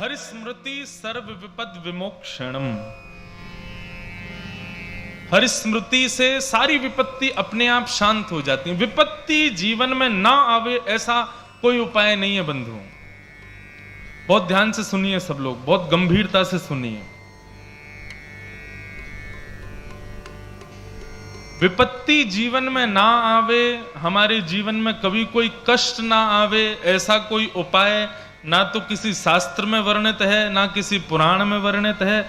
हरिस्मृति सर्व विपद विमोक्षणम। हरिस्मृति से सारी विपत्ति अपने आप शांत हो जाती है। विपत्ति जीवन में ना आवे ऐसा कोई उपाय नहीं है बंधुओं। बहुत ध्यान से सुनिए सब लोग, बहुत गंभीरता से सुनिए। विपत्ति जीवन में ना आवे, हमारे जीवन में कभी कोई कष्ट ना आवे, ऐसा कोई उपाय ना तो किसी शास्त्र में वर्णित है, ना किसी पुराण में वर्णित है,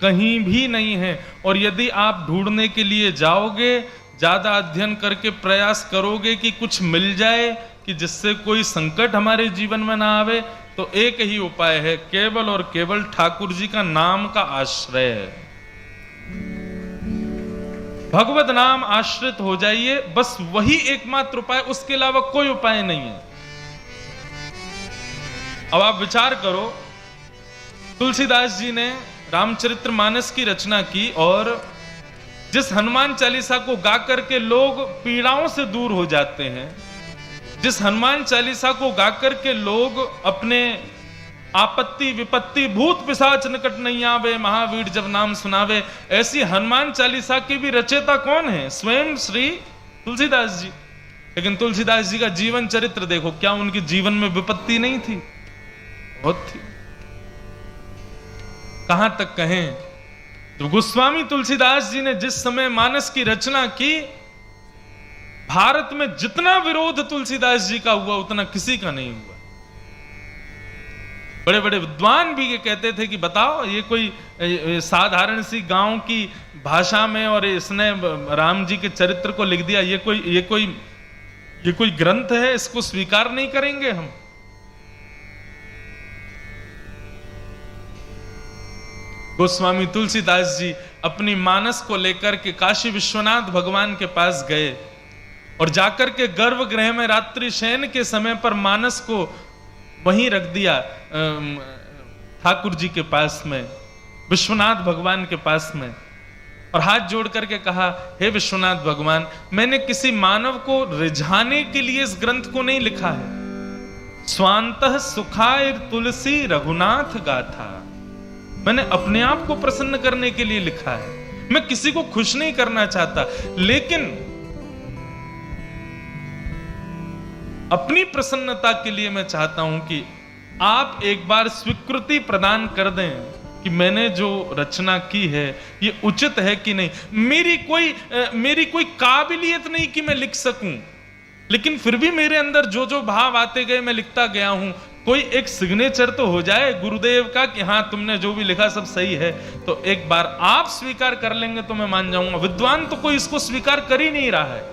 कहीं भी नहीं है। और यदि आप ढूंढने के लिए जाओगे, ज्यादा अध्ययन करके प्रयास करोगे कि कुछ मिल जाए कि जिससे कोई संकट हमारे जीवन में ना आवे, तो एक ही उपाय है, केवल और केवल ठाकुर जी का नाम का आश्रय है। भगवत नाम आश्रित हो जाइए, बस वही एकमात्र उपाय, उसके अलावा कोई उपाय नहीं है। अब आप विचार करो, तुलसीदास जी ने रामचरितमानस की रचना की और जिस हनुमान चालीसा को गा करके लोग पीड़ाओं से दूर हो जाते हैं, जिस हनुमान चालीसा को गा करके लोग अपने आपत्ति विपत्ति भूत पिशाच निकट नहीं आवे, महावीर जब नाम सुनावे, ऐसी हनुमान चालीसा की भी रचयिता कौन है? स्वयं श्री तुलसीदास जी। लेकिन तुलसीदास जी का जीवन चरित्र देखो, क्या उनके जीवन में विपत्ति नहीं थी? बहुत थी। कहां तक कहें तो गोस्वामी तुलसीदास जी ने जिस समय मानस की रचना की, भारत में जितना विरोध तुलसीदास जी का हुआ उतना किसी का नहीं हुआ। बड़े बड़े विद्वान भी ये कहते थे कि बताओ, ये कोई साधारण सी गांव की भाषा में और इसने राम जी के चरित्र को लिख दिया, ये कोई ग्रंथ है, इसको स्वीकार नहीं करेंगे हम। गोस्वामी तुलसीदास जी अपनी मानस को लेकर के काशी विश्वनाथ भगवान के पास गए और जाकर के गर्भगृह में रात्रि शयन के समय पर मानस को वहीं रख दिया, ठाकुर जी के पास में, विश्वनाथ भगवान के पास में, और हाथ जोड़ करके कहा, हे विश्वनाथ भगवान, मैंने किसी मानव को रिझाने के लिए इस ग्रंथ को नहीं लिखा है। स्वांतः सुखाय तुलसी रघुनाथ गाथा, मैंने अपने आप को प्रसन्न करने के लिए लिखा है, मैं किसी को खुश नहीं करना चाहता, लेकिन अपनी प्रसन्नता के लिए मैं चाहता हूं कि आप एक बार स्वीकृति प्रदान कर दें कि मैंने जो रचना की है ये उचित है कि नहीं। मेरी कोई काबिलियत नहीं कि मैं लिख सकूं, लेकिन फिर भी मेरे अंदर जो जो भाव आते गए मैं लिखता गया हूं। कोई एक सिग्नेचर तो हो जाए गुरुदेव का कि हाँ तुमने जो भी लिखा सब सही है, तो एक बार आप स्वीकार कर लेंगे तो मैं मान जाऊंगा। विद्वान तो कोई इसको स्वीकार कर ही नहीं रहा है।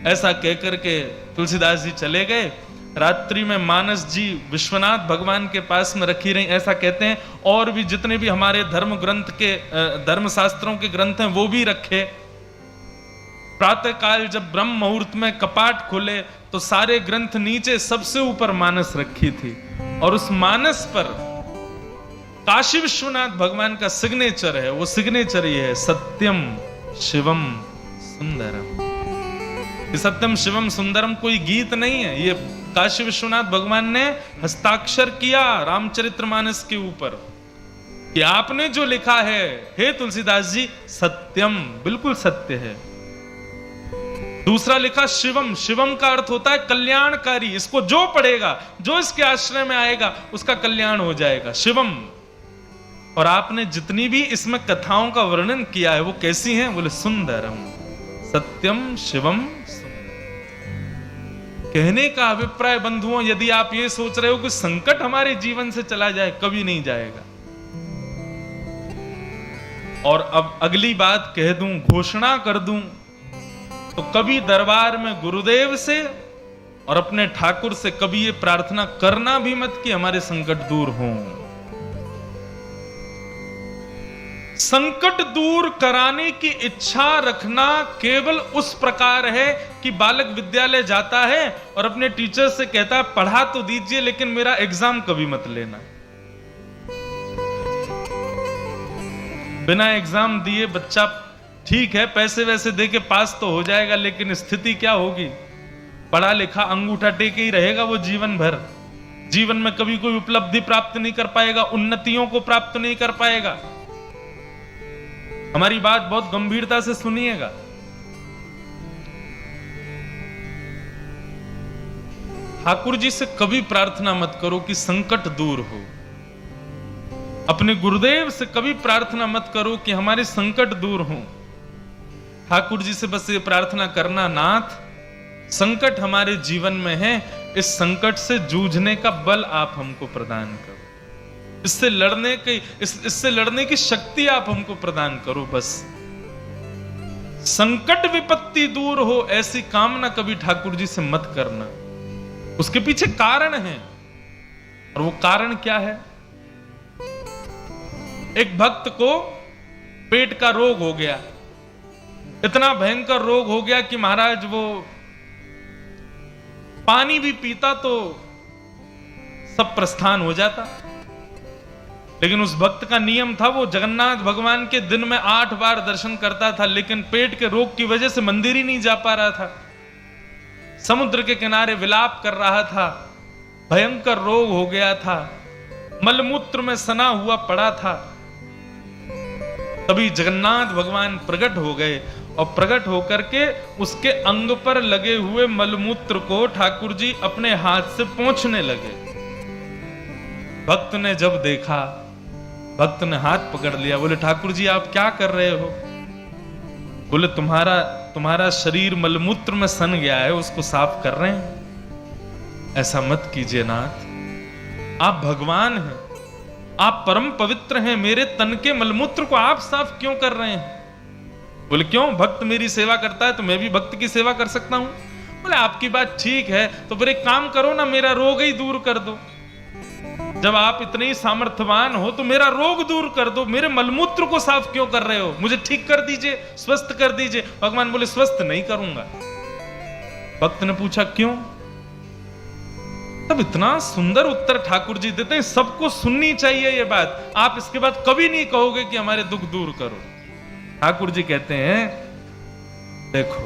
ऐसा कहकर के तुलसीदास जी चले गए। रात्रि में मानस जी विश्वनाथ भगवान के पास में रखी रही, ऐसा कहते हैं। और भी जितने भी हमारे धर्म ग्रंथ के धर्म शास्त्रों के ग्रंथ हैं वो भी रखे। प्रातः काल जब ब्रह्म मुहूर्त में कपाट खुले तो सारे ग्रंथ नीचे सबसे ऊपर मानस रखी थी, और उस मानस पर काशी विश्वनाथ भगवान का सिग्नेचर है। वो सिग्नेचर ये है, सत्यम शिवम सुंदरम। ये सत्यम शिवम सुंदरम कोई गीत नहीं है, ये काशी विश्वनाथ भगवान ने हस्ताक्षर किया रामचरितमानस के ऊपर कि आपने जो लिखा है हे तुलसीदास जी, सत्यम, बिल्कुल सत्य है। दूसरा लिखा शिवम, शिवम का अर्थ होता है कल्याणकारी, इसको जो पढ़ेगा, जो इसके आश्रय में आएगा उसका कल्याण हो जाएगा, शिवम। और आपने जितनी भी इसमें कथाओं का वर्णन किया है वो कैसी हैं? बोले सुंदरम, सत्यम शिवम सुंदर। कहने का अभिप्राय बंधुओं, यदि आप ये सोच रहे हो कि संकट हमारे जीवन से चला जाए, कभी नहीं जाएगा। और अब अगली बात कह दूं, घोषणा कर दूं, तो कभी दरबार में गुरुदेव से और अपने ठाकुर से कभी ये प्रार्थना करना भी मत कि हमारे संकट दूर हों। संकट दूर कराने की इच्छा रखना केवल उस प्रकार है कि बालक विद्यालय जाता है और अपने टीचर से कहता है पढ़ा तो दीजिए लेकिन मेरा एग्जाम कभी मत लेना। बिना एग्जाम दिए बच्चा ठीक है पैसे वैसे दे के पास तो हो जाएगा, लेकिन स्थिति क्या होगी? पढ़ा लिखा अंगूठा टेके ही रहेगा वो जीवन भर। जीवन में कभी कोई उपलब्धि प्राप्त नहीं कर पाएगा, उन्नतियों को प्राप्त नहीं कर पाएगा। हमारी बात बहुत गंभीरता से सुनिएगा। ठाकुर जी से कभी प्रार्थना मत करो कि संकट दूर हो। अपने गुरुदेव से कभी प्रार्थना मत करो कि हमारे संकट दूर हो। ठाकुर जी से बस ये प्रार्थना करना, नाथ संकट हमारे जीवन में है, इस संकट से जूझने का बल आप हमको प्रदान करो, इससे लड़ने की शक्ति आप हमको प्रदान करो। बस संकट विपत्ति दूर हो, ऐसी कामना कभी ठाकुर जी से मत करना। उसके पीछे कारण है, और वो कारण क्या है? एक भक्त को पेट का रोग हो गया, इतना भयंकर रोग हो गया कि महाराज वो पानी भी पीता तो सब प्रस्थान हो जाता। लेकिन उस भक्त का नियम था, वो जगन्नाथ भगवान के दिन में 8 बार दर्शन करता था, लेकिन पेट के रोग की वजह से मंदिर ही नहीं जा पा रहा था। समुद्र के किनारे विलाप कर रहा था, भयंकर रोग हो गया था, मलमूत्र में सना हुआ पड़ा था। तभी जगन्नाथ भगवान प्रकट हो गए, और प्रकट होकर के उसके अंग पर लगे हुए मलमूत्र को ठाकुर जी अपने हाथ से पोंछने लगे। भक्त ने जब देखा, भक्त ने हाथ पकड़ लिया, बोले ठाकुर जी आप क्या कर रहे हो? बोले तुम्हारा शरीर मलमूत्र में सन गया है, उसको साफ कर रहे हैं। ऐसा मत कीजिए नाथ, आप भगवान हैं, आप परम पवित्र हैं, मेरे तन के मलमूत्र को आप साफ क्यों कर रहे हैं? बोले क्यों? भक्त मेरी सेवा करता है तो मैं भी भक्त की सेवा कर सकता हूं। बोले आपकी बात ठीक है, तो फिर एक काम करो ना, मेरा रोग ही दूर कर दो। जब आप इतने ही सामर्थ्यवान हो तो मेरा रोग दूर कर दो, मेरे मलमूत्र को साफ क्यों कर रहे हो? मुझे ठीक कर दीजिए, स्वस्थ कर दीजिए। भगवान बोले स्वस्थ नहीं करूंगा। भक्त ने पूछा क्यों? तब इतना सुंदर उत्तर ठाकुर जी देते हैं, सबको सुननी चाहिए ये बात। आप इसके बाद कभी नहीं कहोगे कि हमारे दुख दूर करो। ठाकुर जी कहते हैं देखो,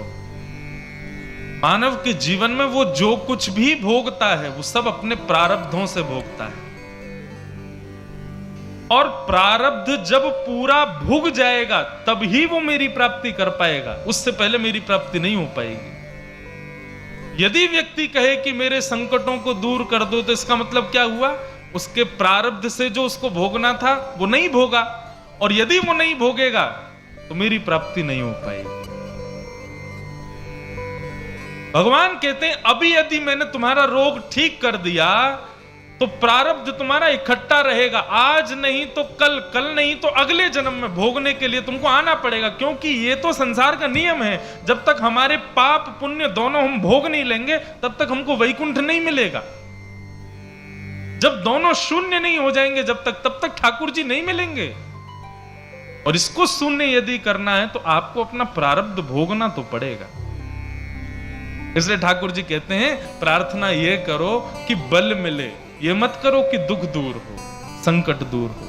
मानव के जीवन में वो जो कुछ भी भोगता है वो सब अपने प्रारब्धों से भोगता है, और प्रारब्ध जब पूरा भुग जाएगा तब ही वो मेरी प्राप्ति कर पाएगा, उससे पहले मेरी प्राप्ति नहीं हो पाएगी। यदि व्यक्ति कहे कि मेरे संकटों को दूर कर दो, तो इसका मतलब क्या हुआ? उसके प्रारब्ध से जो उसको भोगना था वो नहीं भोगा, और यदि वो नहीं भोगेगा तो मेरी प्राप्ति नहीं हो पाएगी। भगवान कहते हैं अभी यदि मैंने तुम्हारा रोग ठीक कर दिया तो प्रारब्ध तुम्हारा इकट्ठा रहेगा, आज नहीं तो कल, कल नहीं तो अगले जन्म में भोगने के लिए तुमको आना पड़ेगा। क्योंकि ये तो संसार का नियम है, जब तक हमारे पाप पुण्य दोनों हम भोग नहीं लेंगे तब तक हमको वैकुंठ नहीं मिलेगा। जब दोनों शून्य नहीं हो जाएंगे जब तक, तब तक ठाकुर जी नहीं मिलेंगे। और इसको शून्य यदि करना है तो आपको अपना प्रारब्ध भोगना तो पड़ेगा। इसलिए ठाकुर जी कहते हैं प्रार्थना ये करो कि बल मिले, ये मत करो कि दुख दूर हो, संकट दूर हो।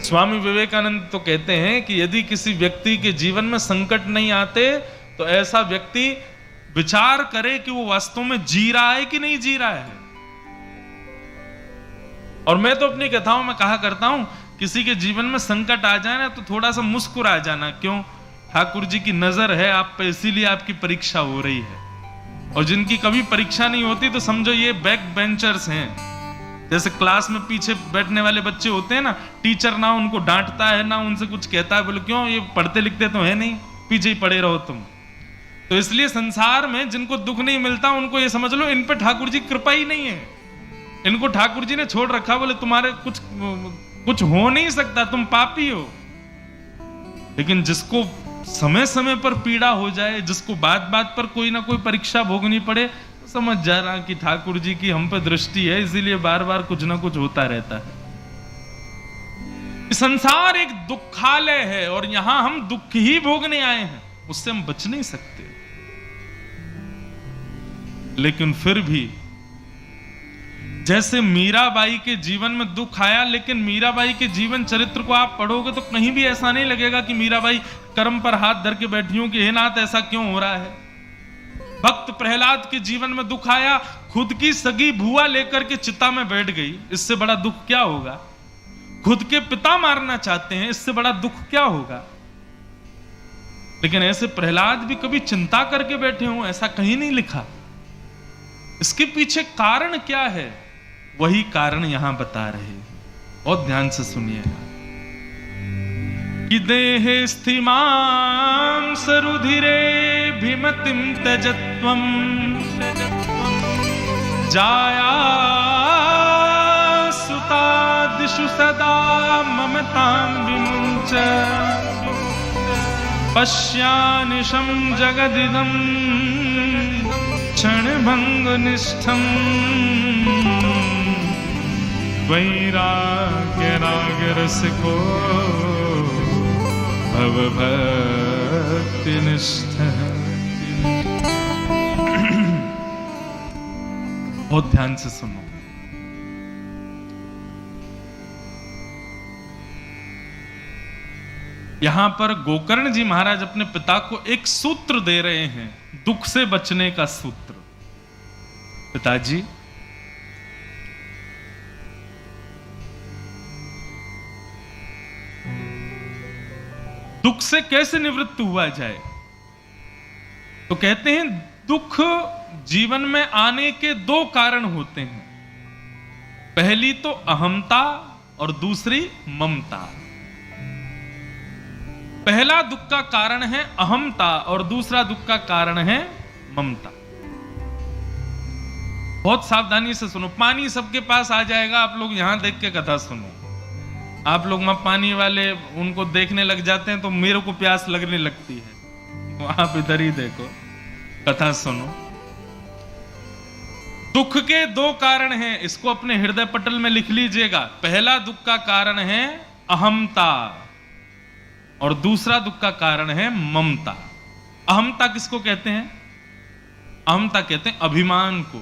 स्वामी विवेकानंद तो कहते हैं कि यदि किसी व्यक्ति के जीवन में संकट नहीं आते तो ऐसा व्यक्ति विचार करे कि वो वास्तव में जी रहा है कि नहीं जी रहा है। और मैं तो अपनी कथाओं में कहा करता हूं, किसी के जीवन में संकट आ जाए ना तो थोड़ा सा मुस्कुरा जाना। क्यों? ठाकुर जी की नजर है आप पे, इसीलिए आपकी परीक्षा हो रही है। और जिनकी कभी परीक्षा नहीं होती तो समझो ये बैक बेंचर्स हैं। जैसे क्लास में पीछे बैठने वाले बच्चे होते हैं ना, टीचर ना उनको डांटता है ना उनसे कुछ कहता है, बोले क्यों, ये पढ़ते लिखते तो है नहीं, पीछे ही पड़े रहो तुम। तो इसलिए संसार में जिनको दुख नहीं मिलता उनको ये समझ लो इन पे ठाकुर जी कृपा ही नहीं है, इनको ठाकुर जी ने छोड़ रखा, बोले तुम्हारे कुछ हो नहीं सकता, तुम पापी हो। लेकिन जिसको समय समय पर पीड़ा हो जाए, जिसको बात बात पर कोई ना कोई परीक्षा भोगनी पड़े, तो समझ जा रहा कि ठाकुर जी की हम पे दृष्टि है, इसीलिए बार बार कुछ ना कुछ होता रहता है। संसार एक दुखालय है और यहां हम दुख ही भोगने आए हैं, उससे हम बच नहीं सकते। लेकिन फिर भी जैसे मीराबाई के जीवन में दुख आया, लेकिन मीराबाई के जीवन चरित्र को आप पढ़ोगे तो कहीं भी ऐसा नहीं लगेगा कि मीराबाई कर्म पर हाथ धर के बैठी हूं कि हे नाथ ऐसा क्यों हो रहा है। भक्त प्रहलाद के जीवन में दुख आया, खुद की सगी बुआ लेकर के चिता में बैठ गई, इससे बड़ा दुख क्या होगा? खुद के पिता मारना चाहते हैं, इससे बड़ा दुख क्या होगा? लेकिन ऐसे प्रहलाद भी कभी चिंता करके बैठे हों, ऐसा कहीं नहीं लिखा। इसके पीछे कारण क्या है, वही कारण यहां बता रहे हैं। बहुत ध्यान से सुनिएगा कि देह स्थिमां सरुधिरे भीमतिम त्यजत्वम जाया सुतादिषु सदा ममतां विमुञ्च पश्यानिशं जगदिदं क्षणभङ्गनिष्ठम् वैराग्यरागरसिको भवभक्तिनिष्ठः। बहुत ध्यान से सुनो। यहां पर गोकर्ण जी महाराज अपने पिता को एक सूत्र दे रहे हैं, दुख से बचने का सूत्र। पिताजी, दुख से कैसे निवृत्त हुआ जाए? तो कहते हैं दुख जीवन में आने के दो कारण होते हैं, पहली तो अहमता और दूसरी ममता। पहला दुख का कारण है अहमता और दूसरा दुख का कारण है ममता। बहुत सावधानी से सुनो, पानी सबके पास आ जाएगा, आप लोग यहां देख के कथा सुनो। आप लोग वहां पानी वाले उनको देखने लग जाते हैं तो मेरे को प्यास लगने लगती है, तो आप इधर ही देखो, कथा सुनो। दुख के दो कारण हैं, इसको अपने हृदय पटल में लिख लीजिएगा। पहला दुख का कारण है अहमता और दूसरा दुख का कारण है ममता। अहमता किसको कहते हैं? अहमता कहते हैं अभिमान को।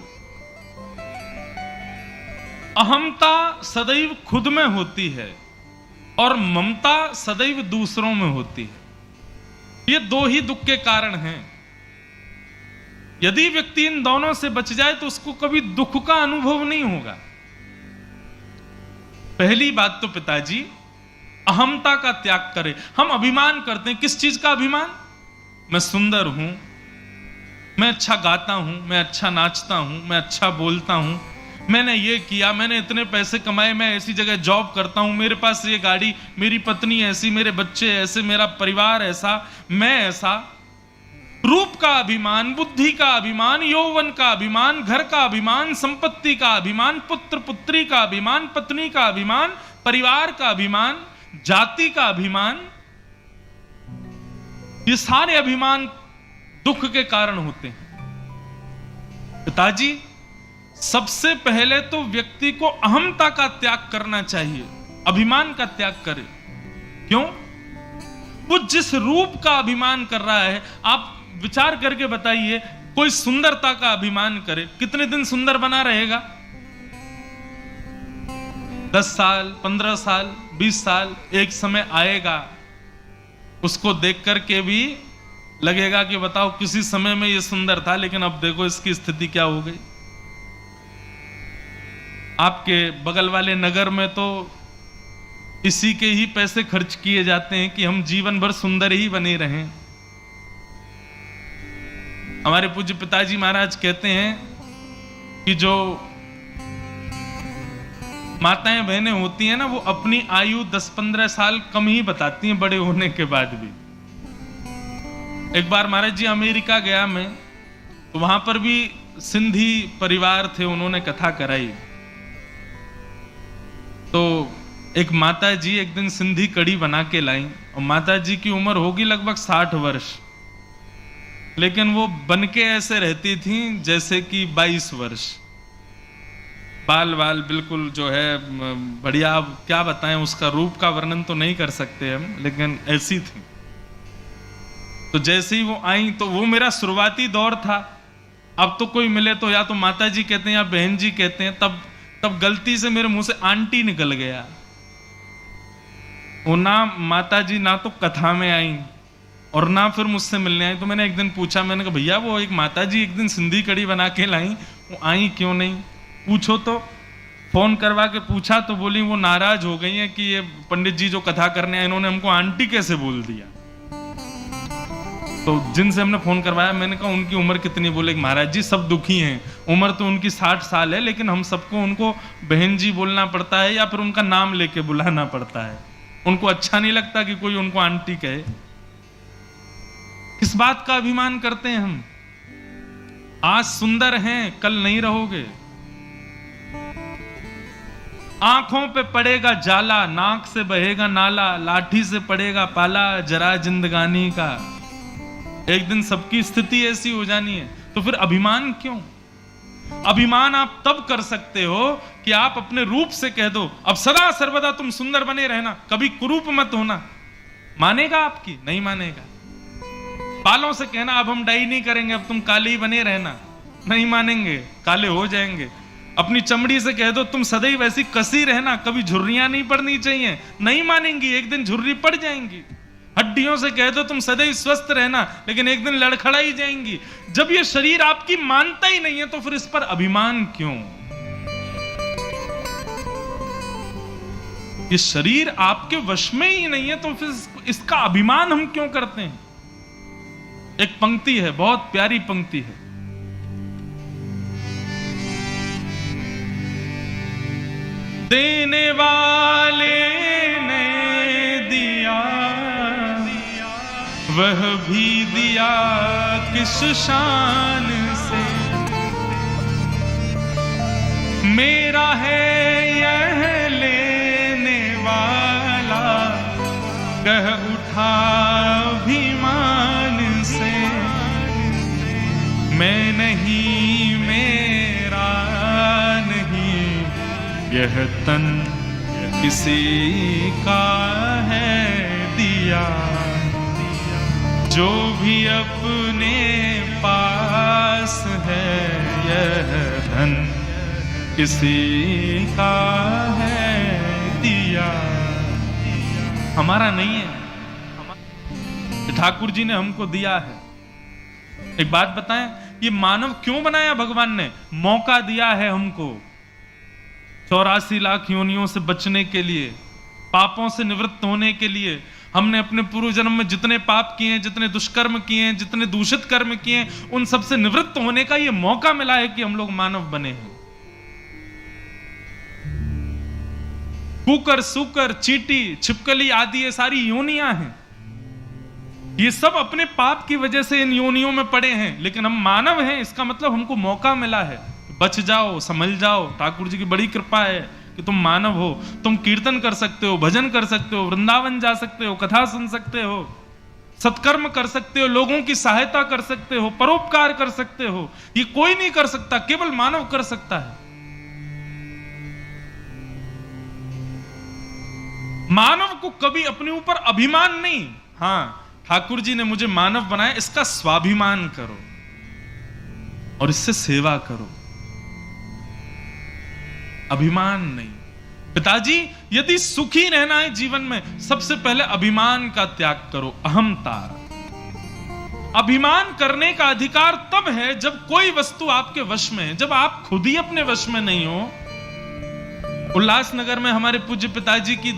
अहमता सदैव खुद में होती है और ममता सदैव दूसरों में होती है। ये दो ही दुख के कारण हैं। यदि व्यक्ति इन दोनों से बच जाए तो उसको कभी दुख का अनुभव नहीं होगा। पहली बात तो पिताजी, अहमता का त्याग करें। हम अभिमान करते हैं, किस चीज का अभिमान? मैं सुंदर हूं, मैं अच्छा गाता हूं, मैं अच्छा नाचता हूं, मैं अच्छा बोलता हूं, मैंने ये किया, मैंने इतने पैसे कमाए, मैं ऐसी जगह जॉब करता हूं, मेरे पास ये गाड़ी, मेरी पत्नी ऐसी, मेरे बच्चे ऐसे, मेरा परिवार ऐसा, मैं ऐसा। रूप का अभिमान, बुद्धि का अभिमान, यौवन का अभिमान, घर का अभिमान, संपत्ति का अभिमान, पुत्र पुत्री का अभिमान, पत्नी का अभिमान, परिवार का अभिमान, जाति का अभिमान, ये सारे अभिमान दुख के कारण होते हैं। पिताजी, सबसे पहले तो व्यक्ति को अहमता का त्याग करना चाहिए, अभिमान का त्याग करे। क्यों? वो जिस रूप का अभिमान कर रहा है, आप विचार करके बताइए, कोई सुंदरता का अभिमान करे, कितने दिन सुंदर बना रहेगा? 10 साल, 15 साल, 20 साल, एक समय आएगा उसको देख करके भी लगेगा कि बताओ किसी समय में ये सुंदर था, लेकिन अब देखो इसकी स्थिति क्या हो गई। आपके बगल वाले नगर में तो इसी के ही पैसे खर्च किए जाते हैं कि हम जीवन भर सुंदर ही बने रहें। हमारे पूज्य पिताजी महाराज कहते हैं कि जो माताएं बहनें होती हैं ना, वो अपनी आयु 10-15 साल कम ही बताती हैं बड़े होने के बाद भी। एक बार महाराज जी अमेरिका गया मैं, तो वहां पर भी सिंधी परिवार थे, उन्होंने कथा कराई। तो एक माता जी एक दिन सिंधी कड़ी बना के लाई, और माता जी की उम्र होगी लगभग 60 वर्ष, लेकिन वो बनके ऐसे रहती थी जैसे कि 22 वर्ष। बाल बाल बिल्कुल जो है बढ़िया, अब क्या बताएं, उसका रूप का वर्णन तो नहीं कर सकते हम, लेकिन ऐसी थी। तो जैसे ही वो आई तो वो मेरा शुरुआती दौर था। अब तो कोई मिले तो या तो माता जी कहते हैं या बहन जी कहते हैं, तब गलती से मेरे मुंह से आंटी निकल गया। वो ना माता जी ना तो कथा में आई और ना फिर मुझसे मिलने आई। तो मैंने एक दिन पूछा, मैंने कहा भैया वो एक माता जी एक दिन सिंधी कढ़ी बना के लाई, वो आई क्यों नहीं, पूछो तो। फोन करवा के पूछा तो बोली वो नाराज हो गई है कि ये पंडित जी जो कथा करने आए इन्होंने हमको आंटी कैसे बोल दिया। तो जिनसे हमने फोन करवाया मैंने कहा उनकी उम्र कितनी, बोले महाराज जी सब दुखी हैं, उम्र तो उनकी 60 साल है लेकिन हम सबको उनको बहन जी बोलना पड़ता है या फिर उनका नाम लेके बुलाना पड़ता है, उनको अच्छा नहीं लगता कि कोई उनको आंटी कहे। किस बात का अभिमान करते हैं हम? आज सुंदर हैं कल नहीं रहोगे। आंखों पे पड़ेगा जाला, नाक से बहेगा नाला, लाठी से पड़ेगा पाला, जरा जिंदगानी का। एक दिन सबकी स्थिति ऐसी हो जानी है, तो फिर अभिमान क्यों? अभिमान आप तब कर सकते हो कि आप अपने रूप से कह दो अब सदा सर्वदा तुम सुंदर बने रहना, कभी कुरूप मत होना। मानेगा आपकी? नहीं मानेगा। बालों से कहना अब हम डाई नहीं करेंगे, अब तुम काले ही बने रहना, नहीं मानेंगे, काले हो जाएंगे। अपनी चमड़ी से कह दो तुम सदैव वैसी कसी रहना, कभी झुर्रियां नहीं पड़नी चाहिए, नहीं मानेंगी, एक दिन झुर्री पड़ जाएंगी। हड्डियों से कह दो तुम सदैव स्वस्थ रहना, लेकिन एक दिन लड़खड़ा ही जाएंगी। जब ये शरीर आपकी मानता ही नहीं है तो फिर इस पर अभिमान क्यों? ये शरीर आपके वश में ही नहीं है तो फिर इसका अभिमान हम क्यों करते हैं? एक पंक्ति है, बहुत प्यारी पंक्ति है। देने वाले ने दिया वह भी दिया किस शान से, मेरा है यह लेने वाला कह उठा अभिमान से, मैं नहीं मेरा नहीं यह तन किसी का है दिया, जो भी अपने पास है यह धन किसी का है दिया, हमारा नहीं है, ठाकुर जी ने हमको दिया है। एक बात बताएं, ये मानव क्यों बनाया भगवान ने? मौका दिया है हमको 84 लाख योनियों से बचने के लिए, पापों से निवृत्त होने के लिए। हमने अपने पूर्व जन्म में जितने पाप किए हैं, जितने दुष्कर्म किए हैं, जितने दूषित कर्म किए हैं, उन सब से निवृत्त होने का ये मौका मिला है कि हम लोग मानव बने हैं। कुकर, सूकर, चींटी, छिपकली आदि ये सारी योनियां हैं, ये सब अपने पाप की वजह से इन योनियों में पड़े हैं, लेकिन हम मानव हैं, इसका मतलब हमको मौका मिला है, बच जाओ, संभल जाओ। ठाकुर जी की बड़ी कृपा है कि तुम मानव हो, तुम कीर्तन कर सकते हो, भजन कर सकते हो, वृंदावन जा सकते हो, कथा सुन सकते हो, सत्कर्म कर सकते हो, लोगों की सहायता कर सकते हो, परोपकार कर सकते हो। ये कोई नहीं कर सकता, केवल मानव कर सकता है। मानव को कभी अपने ऊपर अभिमान नहीं। हाँ, ठाकुर जी ने मुझे मानव बनाया, इसका स्वाभिमान करो और इससे सेवा करो, अभिमान नहीं। पिताजी यदि सुखी रहना है जीवन में, सबसे पहले अभिमान का त्याग करो, अहंता। अभिमान करने का अधिकार तब है जब कोई वस्तु आपके वश में है, जब आप खुद ही अपने वश में नहीं हो। उल्लासनगर में हमारे पूज्य पिताजी की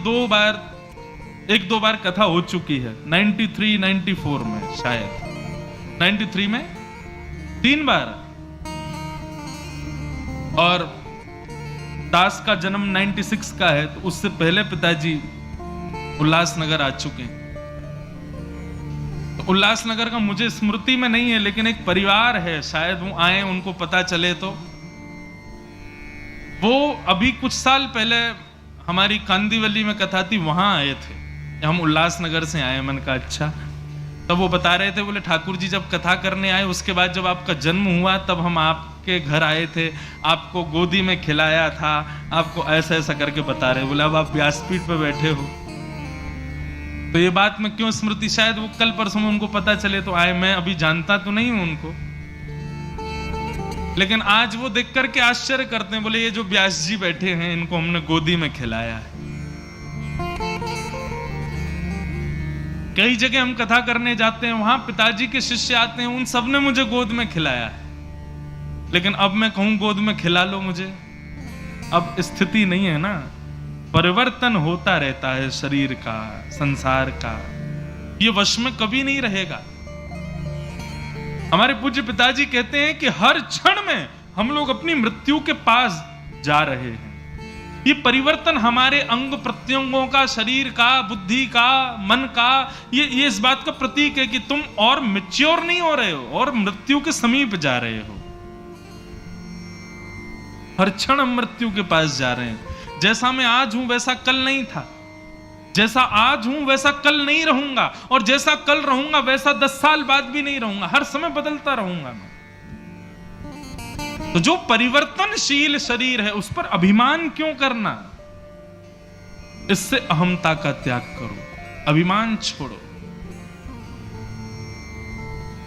एक दो बार कथा हो चुकी है, 93, 94 में, शायद 93 में 3 बार, और दास का जन्म 96 का है, तो उससे पहले पिताजी उल्लासनगर आ चुके हैं। तो उल्लासनगर का मुझे स्मृति में नहीं है, लेकिन एक परिवार है, शायद वो आए, उनको पता चले तो। वो अभी कुछ साल पहले हमारी कांदीवली में कथा थी, वहां आए थे, हम उल्लासनगर से आए। मन का अच्छा। तब वो बता रहे थे, बोले ठाकुर जी जब कथा करने आए, उसके बाद जब आपका जन्म हुआ तब हम आपके घर आए थे, आपको गोदी में खिलाया था, आपको ऐसा ऐसा करके बता रहे। बोले अब आप व्यासपीठ पे बैठे हो, तो ये बात में क्यों स्मृति, शायद वो कल परसों में उनको पता चले तो आए। मैं अभी जानता तो नहीं हूं उनको, लेकिन आज वो देख करके आश्चर्य करते हैं। बोले ये जो व्यास जी बैठे हैं, इनको हमने गोदी में खिलाया है। कई जगह हम कथा करने जाते हैं, वहां पिताजी के शिष्य आते हैं, उन सब ने मुझे गोद में खिलाया है, लेकिन अब मैं कहूं गोद में खिला लो मुझे, अब स्थिति नहीं है ना। परिवर्तन होता रहता है शरीर का, संसार का, ये वश में कभी नहीं रहेगा। हमारे पूज्य पिताजी कहते हैं कि हर क्षण में हम लोग अपनी मृत्यु के पास जा रहे हैं। ये परिवर्तन हमारे अंग प्रत्यंगों का, शरीर का, बुद्धि का, मन का, ये इस बात का प्रतीक है कि तुम और मैच्योर नहीं हो रहे हो और मृत्यु के समीप जा रहे हो। हर क्षण हम मृत्यु के पास जा रहे हैं। जैसा मैं आज हूं वैसा कल नहीं था, जैसा आज हूं वैसा कल नहीं रहूंगा, और जैसा कल रहूंगा वैसा 10 साल बाद भी नहीं रहूंगा। हर समय बदलता रहूंगा मैं। तो जो परिवर्तनशील शरीर है उस पर अभिमान क्यों करना? इससे अहंता का त्याग करो, अभिमान छोड़ो।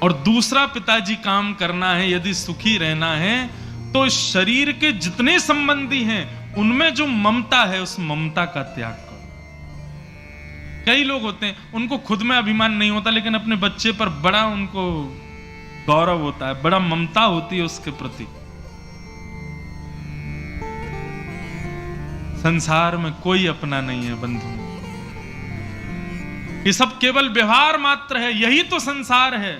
और दूसरा पिताजी काम करना है, यदि सुखी रहना है तो इस शरीर के जितने संबंधी हैं उनमें जो ममता है उस ममता का त्याग करो। कई लोग होते हैं उनको खुद में अभिमान नहीं होता, लेकिन अपने बच्चे पर बड़ा उनको गौरव होता है, बड़ा ममता होती है उसके प्रति। संसार में कोई अपना नहीं है बंधु, ये सब केवल व्यवहार मात्र है। यही तो संसार है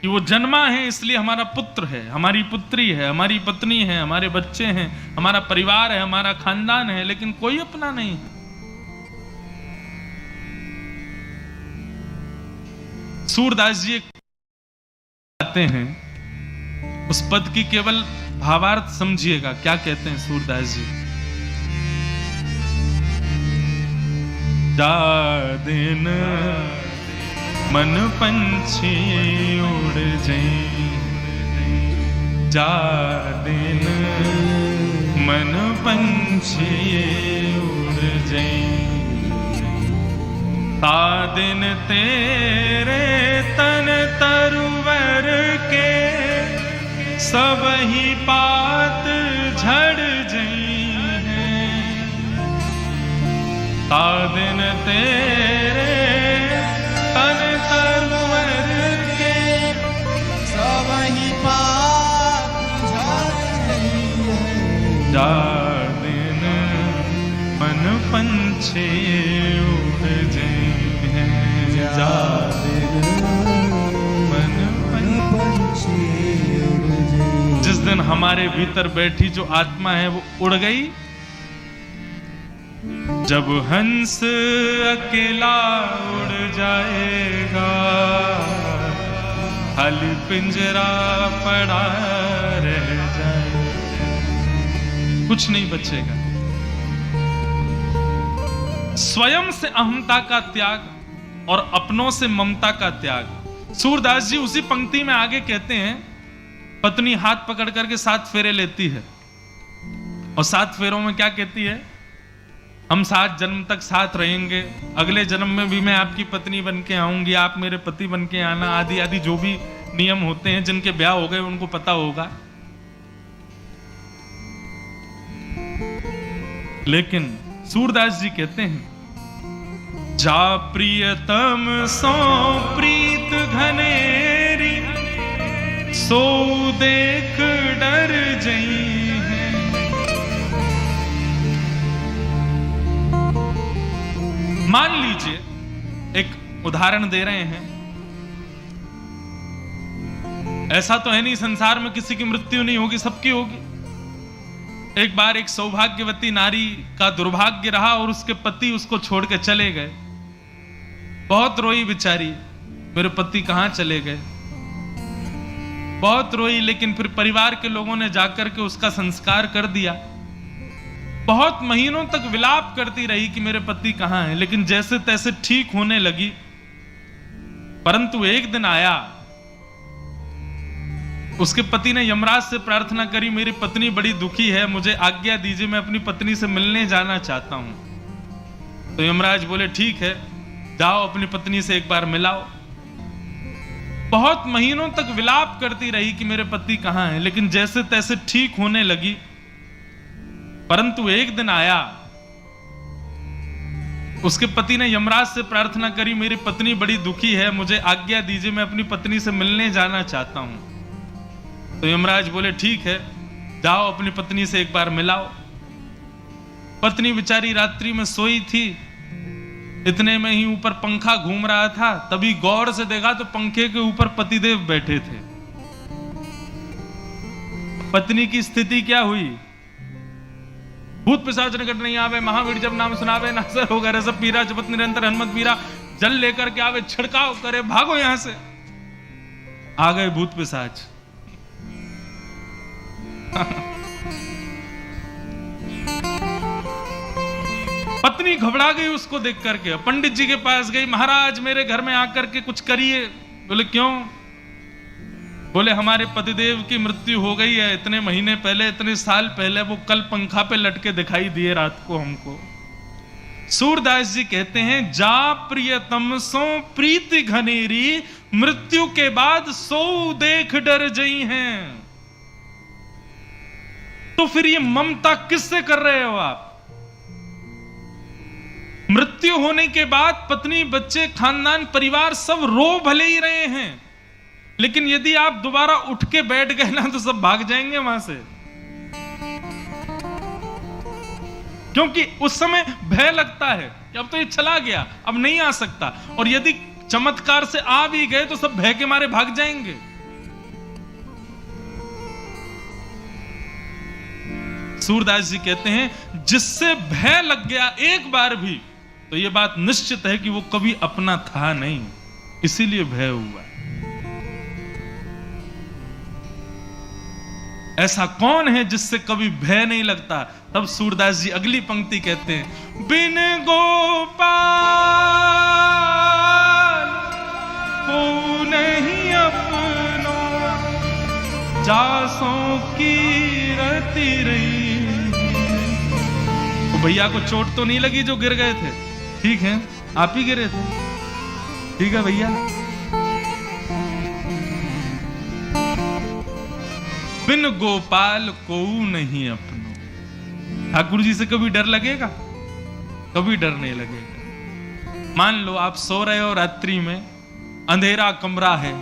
कि वो जन्मा है इसलिए हमारा पुत्र है, हमारी पुत्री है, हमारी पत्नी है, हमारे बच्चे हैं, हमारा परिवार है, हमारा खानदान है, लेकिन कोई अपना नहीं है। सूरदास जी कहते हैं, उस पद की केवल भावार्थ समझिएगा, क्या कहते हैं सूरदास जी। जा दिन मन पंछी उड़ जाए, जा दिन मन पंछी उड़ जाए, ता दिन तेरे तन तरुवर के सब ही पात झड़ जाए, ता दिन तेरे तन तरुवर के सब ही पात झड़ जाए, जा दिन मन पंछी उड़ जाए, जा दिन मन पंछी उड़ जाए। जिस दिन हमारे भीतर बैठी जो आत्मा है वो उड़ गई, जब हंस अकेला उड़ जाएगा, खाली पिंजरा पड़ा रह जाएगा, कुछ नहीं बचेगा। स्वयं से अहंता का त्याग और अपनों से ममता का त्याग। सूरदास जी उसी पंक्ति में आगे कहते हैं, पत्नी हाथ पकड़ करके 7 फेरे लेती है, और 7 फेरों में क्या कहती है, हम 7 जन्म तक साथ रहेंगे, अगले जन्म में भी मैं आपकी पत्नी बन के आऊंगी, आप मेरे पति बन के आना, आदि आदि जो भी नियम होते हैं। जिनके ब्याह हो गए उनको पता होगा। लेकिन सूरदास जी कहते हैं, जा प्रियतम सो प्रीत घनेरी, सो देख डर जई। मान लीजिए, एक उदाहरण दे रहे हैं, ऐसा तो है नहीं संसार में किसी की मृत्यु नहीं होगी, सबकी होगी। एक बार एक सौभाग्यवती नारी का दुर्भाग्य रहा और उसके पति उसको छोड़ के चले गए। बहुत रोई बेचारी, मेरे पति कहां चले गए, बहुत रोई। लेकिन फिर परिवार के लोगों ने जाकर के उसका संस्कार कर दिया। बहुत महीनों तक विलाप करती रही कि मेरे पति कहां हैं, लेकिन जैसे तैसे ठीक होने लगी। परंतु एक दिन आया, उसके पति ने यमराज से प्रार्थना करी, मेरी पत्नी बड़ी दुखी है, मुझे आज्ञा दीजिए, मैं अपनी पत्नी से मिलने जाना चाहता हूं। तो यमराज बोले ठीक है, जाओ अपनी पत्नी से एक बार मिलाओ। बहुत महीनों तक विलाप करती रही कि मेरे पति कहां हैं, लेकिन जैसे तैसे ठीक होने लगी। परंतु एक दिन आया, उसके पति ने यमराज से प्रार्थना करी, मेरी पत्नी बड़ी दुखी है, मुझे आज्ञा दीजिए, मैं अपनी पत्नी से मिलने जाना चाहता हूं। तो यमराज बोले ठीक है, जाओ अपनी पत्नी से एक बार मिलाओ। पत्नी बेचारी रात्रि में सोई थी, इतने में ही ऊपर पंखा घूम रहा था, तभी गौर से देखा तो पंखे के ऊपर पतिदेव बैठे थे। पत्नी की स्थिति क्या हुई? भूत पिशाच निकट नहीं आवे, महावीर जब नाम सुनावे, नासर होगा रस पीरा, जपत निरंतर हनुमत पीरा, जल लेकर के आवे, छिड़काव करे, भागो यहां से। आ गए भूत पिशाच। पत्नी घबरा गई उसको देख करके, पंडित जी के पास गई, महाराज मेरे घर में आकर के कुछ करिए। बोले क्यों? बोले हमारे पतिदेव की मृत्यु हो गई है, इतने महीने पहले, इतने साल पहले, वो कल पंखा पे लटके दिखाई दिए रात को हमको। सूरदास जी कहते हैं, जा प्रियतम सो प्रीति घनेरी, मृत्यु के बाद सो देख डर जई हैं। तो फिर ये ममता किससे कर रहे हो आप? मृत्यु होने के बाद पत्नी, बच्चे, खानदान, परिवार सब रो भले ही रहे हैं, लेकिन यदि आप दोबारा उठ के बैठ गए ना तो सब भाग जाएंगे वहां से, क्योंकि उस समय भय लगता है कि अब तो ये चला गया, अब नहीं आ सकता। और यदि चमत्कार से आ भी गए तो सब भय के मारे भाग जाएंगे। सूरदास जी कहते हैं, जिससे भय लग गया एक बार भी, तो यह बात निश्चित है कि वो कभी अपना था नहीं, इसीलिए भय हुआ। ऐसा कौन है जिससे कभी भय नहीं लगता? तब सूरदास जी अगली पंक्ति कहते हैं, बिन गोपाल को नहीं अपनो, जासों की रति रही। तो भैया को चोट तो नहीं लगी जो गिर गए थे? ठीक है, आप ही गिरे थे, ठीक है भैया। बिन गोपाल को नहीं अपनो। ठाकुर जी से कभी डर लगेगा? कभी डर नहीं लगेगा। मान लो आप सो रहे हो रात्रि में, अंधेरा कमरा है,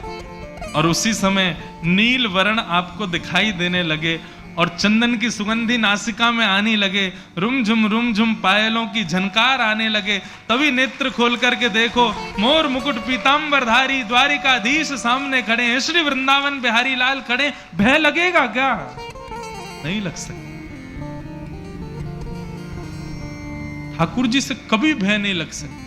और उसी समय नील वर्ण आपको दिखाई देने लगे और चंदन की सुगंधी नासिका में आने लगे, रुमझुम पायलों की झनकार आने लगे, तभी नेत्र खोल करके देखो, मोर मुकुट पीतांबरधारी द्वारिकाधीश सामने खड़े हैं, श्री वृंदावन बिहारी लाल खड़े। भय लगेगा क्या? नहीं लग सकता। ठाकुर जी से कभी भय नहीं लग सकता।